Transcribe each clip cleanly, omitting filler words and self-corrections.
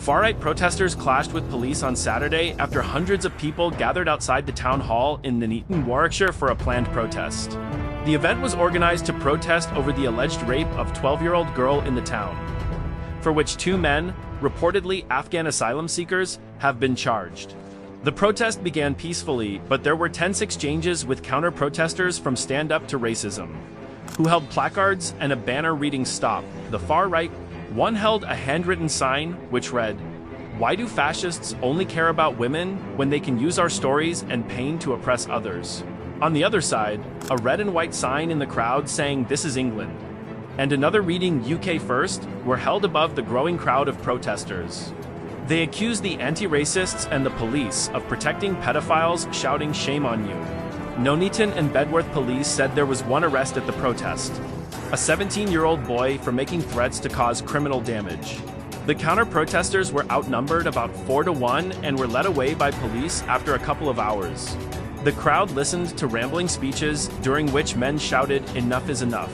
Far-right protesters clashed with police on Saturday after hundreds of people gathered outside the town hall in Nuneaton, Warwickshire for a planned protest. The event was organized to protest over the alleged rape of 12-year-old girl in the town, for which two men, reportedly Afghan asylum seekers, have been charged. The protest began peacefully, but there were tense exchanges with counter-protesters from Stand Up to Racism, who held placards and a banner reading "Stop the Far Right." One held a handwritten sign which read, "Why do fascists only care about women when they can use our stories and pain to oppress others?" On the other side, a red and white sign in the crowd saying "This is England," and another reading "UK First" were held above the growing crowd of protesters. They accused the anti-racists and the police of protecting pedophiles, shouting "Shame on you." Nuneaton and Bedworth police said there was one arrest at the protest, a 17-year-old boy for making threats to cause criminal damage. The counter-protesters were outnumbered about 4-1 and were led away by police after a couple of hours. The crowd listened to rambling speeches during which men shouted "Enough is enough"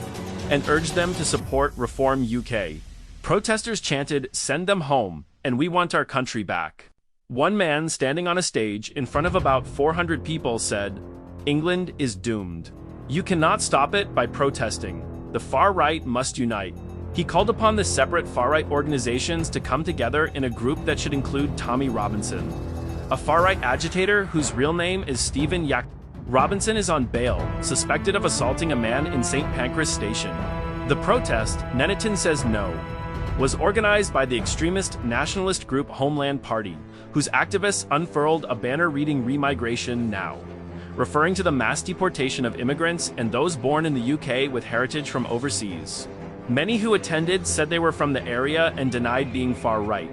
and urged them to support Reform UK. Protesters chanted "Send them home" and "We want our country back." One man standing on a stage in front of about 400 people said, "England is doomed. You cannot stop it by protesting. The far right must unite." He called upon the separate far-right organizations to come together in a group that should include Tommy Robinson, a far-right agitator whose real name is Stephen Yak. Robinson is on bail, suspected of assaulting a man in St. Pancras Station. The protest, Nuneaton says no, was organized by the extremist nationalist group Homeland Party, whose activists unfurled a banner reading "Remigration Now," referring to the mass deportation of immigrants and those born in the UK with heritage from overseas. Many who attended said they were from the area and denied being far-right.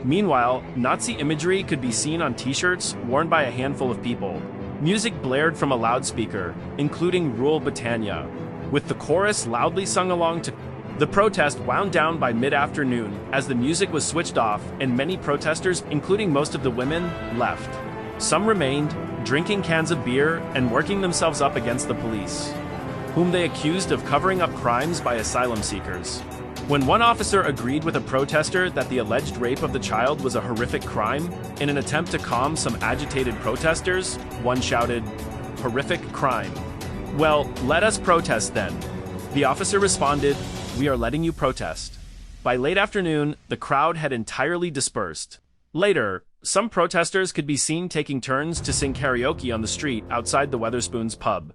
Meanwhile, Nazi imagery could be seen on t-shirts worn by a handful of people. Music blared from a loudspeaker, including Rule Britannia, with the chorus loudly sung along to. The protest wound down by mid-afternoon as the music was switched off and many protesters, including most of the women, left. Some remained, drinking cans of beer and working themselves up against the police, whom they accused of covering up crimes by asylum seekers. When one officer agreed with a protester that the alleged rape of the child was a horrific crime, in an attempt to calm some agitated protesters, one shouted, "Horrific crime. Well, let us protest then." The officer responded, "We are letting you protest." By late afternoon, the crowd had entirely dispersed. Later, some protesters could be seen taking turns to sing karaoke on the street outside the Wetherspoons pub.